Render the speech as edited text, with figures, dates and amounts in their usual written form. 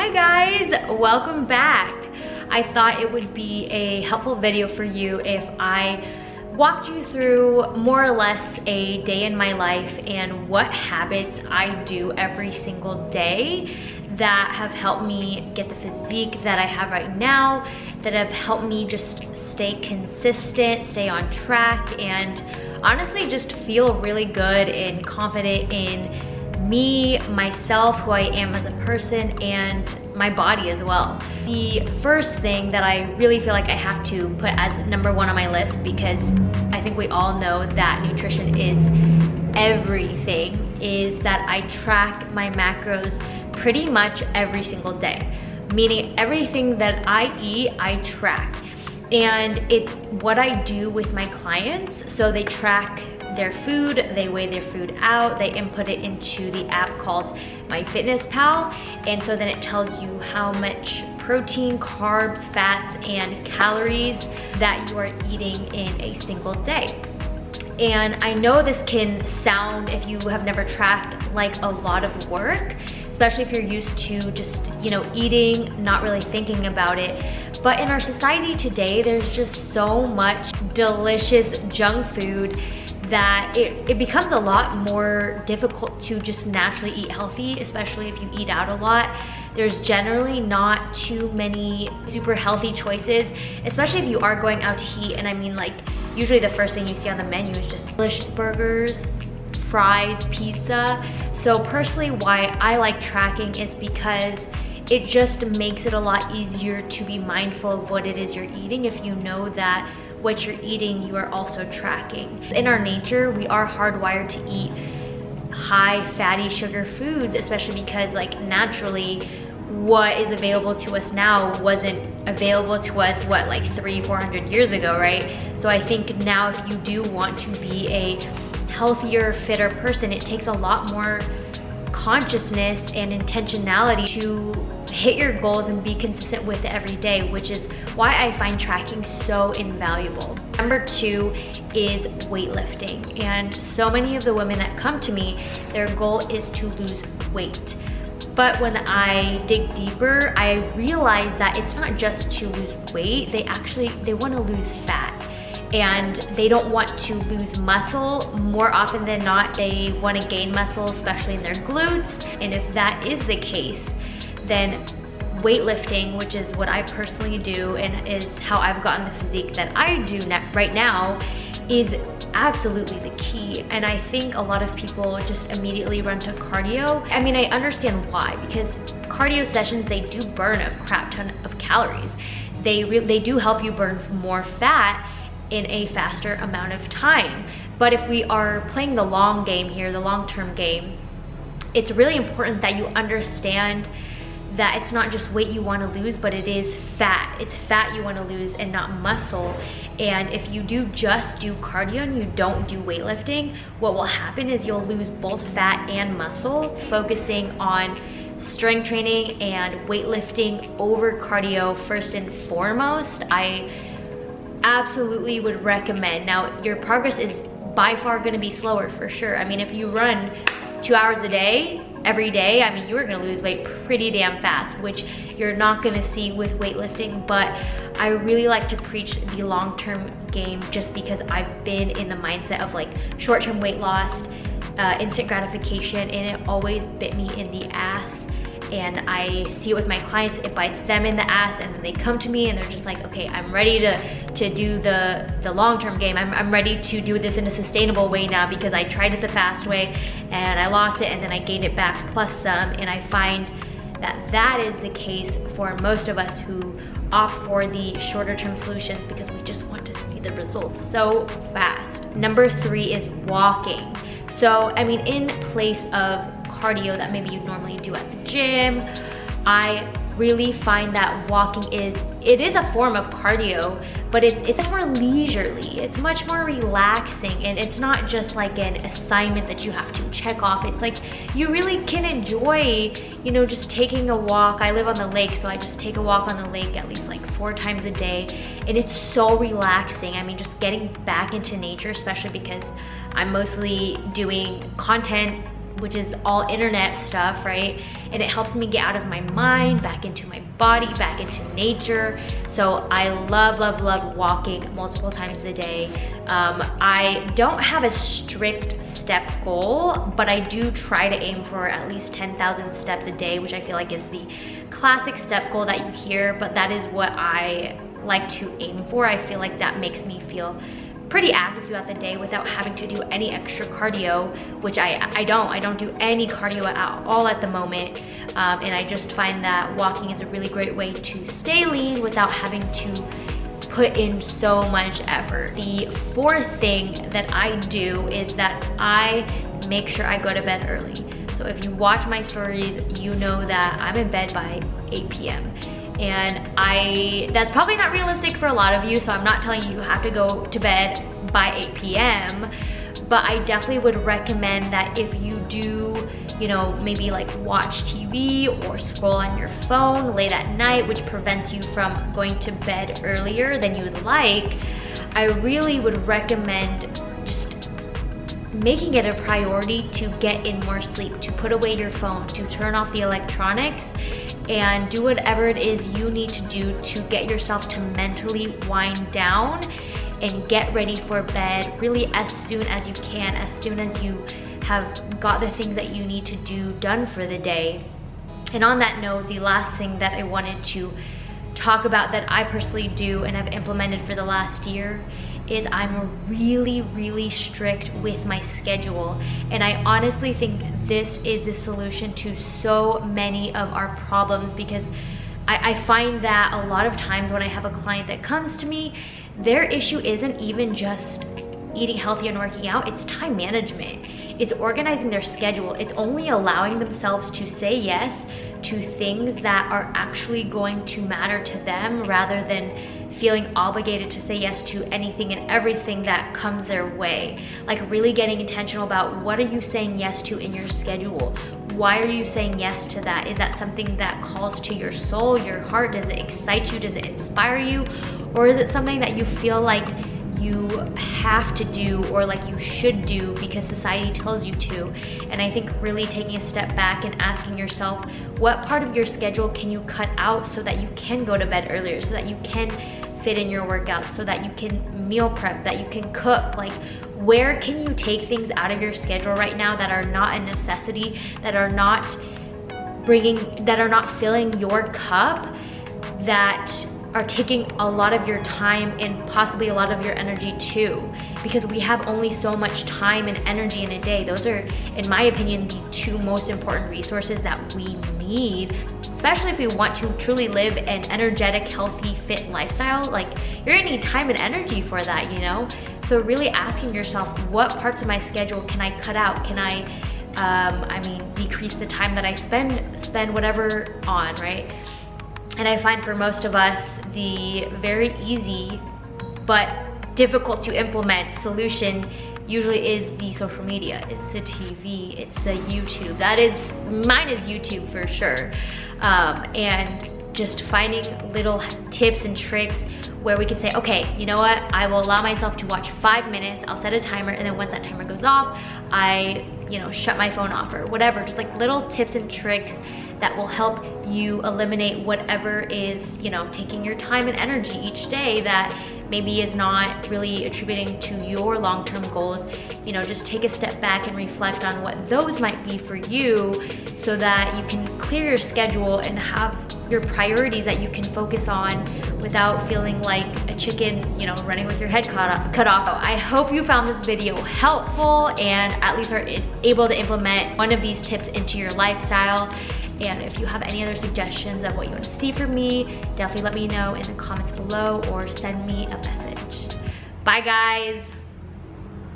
Hi guys, welcome back. I thought it would be a helpful video for you if I walked you through more or less a day in my life and what habits I do every single day that have helped me get the physique that I have right now, that have helped me just stay consistent, stay on track, and honestly just feel really good and confident in me, myself, who I am as a person, and my body as well. The first thing that I really feel like I have to put as number one on my list, because I think we all know that nutrition is everything, is that I track my macros pretty much every single day. Meaning everything that I eat, I track. And it's what I do with my clients. So they track their food, they weigh their food out, they input it into the app called MyFitnessPal, and so then it tells you how much protein, carbs, fats, and calories that you are eating in a single day. And I know this can sound, if you have never tracked, like a lot of work, especially if you're used to just, eating, not really thinking about it. But in our society today, there's just so much delicious junk food that it becomes a lot more difficult to just naturally eat healthy, especially if you eat out a lot. There's generally not too many super healthy choices, especially if you are going out to eat. And I mean, like, usually the first thing you see on the menu is just delicious burgers, fries, pizza. So personally, why I like tracking is because it just makes it a lot easier to be mindful of what it is you're eating if you know that what you're eating, you are also tracking. In our nature, we are hardwired to eat high fatty sugar foods, especially because naturally what is available to us now wasn't available to us, like 300-400 years ago, right? So I think now if you do want to be a healthier, fitter person, it takes a lot more consciousness and intentionality to hit your goals and be consistent with it every day, which is why I find tracking so invaluable. Number two is weightlifting. And so many of the women that come to me, their goal is to lose weight. But when I dig deeper, I realize that it's not just to lose weight, they want to lose fat. And they don't want to lose muscle. More often than not, they want to gain muscle, especially in their glutes. And if that is the case, then weightlifting, which is what I personally do and is how I've gotten the physique that I do right now, is absolutely the key. And I think a lot of people just immediately run to cardio. I mean, I understand why, because cardio sessions, they do burn a crap ton of calories. They do help you burn more fat in a faster amount of time. But if we are playing the long game here, the long-term game, it's really important that you understand that it's not just weight you want to lose, but it is fat. It's fat you want to lose and not muscle. And if you just do cardio and you don't do weightlifting, what will happen is you'll lose both fat and muscle. Focusing on strength training and weightlifting over cardio first and foremost, I absolutely would recommend. Now, your progress is by far going to be slower for sure. I mean, if you run 2 hours a day, every day, I mean, you are going to lose weight pretty damn fast, which you're not going to see with weightlifting. But I really like to preach the long-term game just because I've been in the mindset of short-term weight loss, instant gratification, and it always bit me in the ass. And I see it with my clients, it bites them in the ass, and then they come to me and they're just like, okay, I'm ready to do the long-term game. I'm ready to do this in a sustainable way now because I tried it the fast way and I lost it and then I gained it back plus some. And I find that is the case for most of us who opt for the shorter term solutions because we just want to see the results so fast. Number three is walking. So, I mean, in place of cardio that maybe you normally do at the gym, I really find that walking is a form of cardio, but it's more leisurely, it's much more relaxing, and it's not just like an assignment that you have to check off. It's like you really can enjoy, just taking a walk. I live on the lake, so I just take a walk on the lake at least 4 times a day, and it's so relaxing. I mean, just getting back into nature, especially because I'm mostly doing content which is all internet stuff, right? And it helps me get out of my mind, back into my body, back into nature. So I love, love, love walking multiple times a day. I don't have a strict step goal, but I do try to aim for at least 10,000 steps a day, which I feel like is the classic step goal that you hear, but that is what I like to aim for. I feel like that makes me feel pretty active throughout the day without having to do any extra cardio, which I don't do any cardio at all at the moment. And I just find that walking is a really great way to stay lean without having to put in so much effort. The fourth thing that I do is that I make sure I go to bed early. So if you watch my stories, you know that I'm in bed by 8 p.m. And that's probably not realistic for a lot of you, so I'm not telling you you have to go to bed by 8 p.m. But I definitely would recommend that if you do, you know, maybe like watch TV or scroll on your phone late at night, which prevents you from going to bed earlier than you would like, I really would recommend just making it a priority to get in more sleep, to put away your phone, to turn off the electronics, and do whatever it is you need to do to get yourself to mentally wind down and get ready for bed really as soon as you can, as soon as you have got the things that you need to do done for the day. And on that note, the last thing that I wanted to talk about that I personally do and have implemented for the last year is I'm really, really strict with my schedule. And I honestly think this is the solution to so many of our problems, because I find that a lot of times when I have a client that comes to me, their issue isn't even just eating healthy and working out, it's time management. It's organizing their schedule. It's only allowing themselves to say yes to things that are actually going to matter to them, rather than feeling obligated to say yes to anything and everything that comes their way. Like really getting intentional about what are you saying yes to in your schedule? Why are you saying yes to that? Is that something that calls to your soul, your heart? Does it excite you? Does it inspire you? Or is it something that you feel like you have to do or like you should do because society tells you to? And I think really taking a step back and asking yourself, what part of your schedule can you cut out so that you can go to bed earlier, so that you can fit in your workouts, so that you can meal prep, that you can cook? Like, where can you take things out of your schedule right now that are not a necessity, that are not filling your cup, that are taking a lot of your time and possibly a lot of your energy too? Because we have only so much time and energy in a day. Those are, in my opinion, the two most important resources that we need, especially if we want to truly live an energetic, healthy, fit lifestyle. Like, you're gonna need time and energy for that, you know? So really asking yourself, what parts of my schedule can I cut out? Can I decrease the time that I spend whatever on, right? And I find for most of us, the very easy but difficult to implement solution usually is the social media. It's the TV, it's the YouTube. Mine is YouTube for sure. And just finding little tips and tricks where we can say, okay, you know what? I will allow myself to watch 5 minutes. I'll set a timer, and then once that timer goes off, I, shut my phone off or whatever. Just like little tips and tricks that will help you eliminate whatever is, taking your time and energy each day that maybe is not really attributing to your long-term goals. Just take a step back and reflect on what those might be for you, so that you can clear your schedule and have your priorities that you can focus on without feeling like a chicken, running with your head cut off. I hope you found this video helpful and at least are able to implement one of these tips into your lifestyle. And if you have any other suggestions of what you want to see from me, definitely let me know in the comments below or send me a message. Bye guys.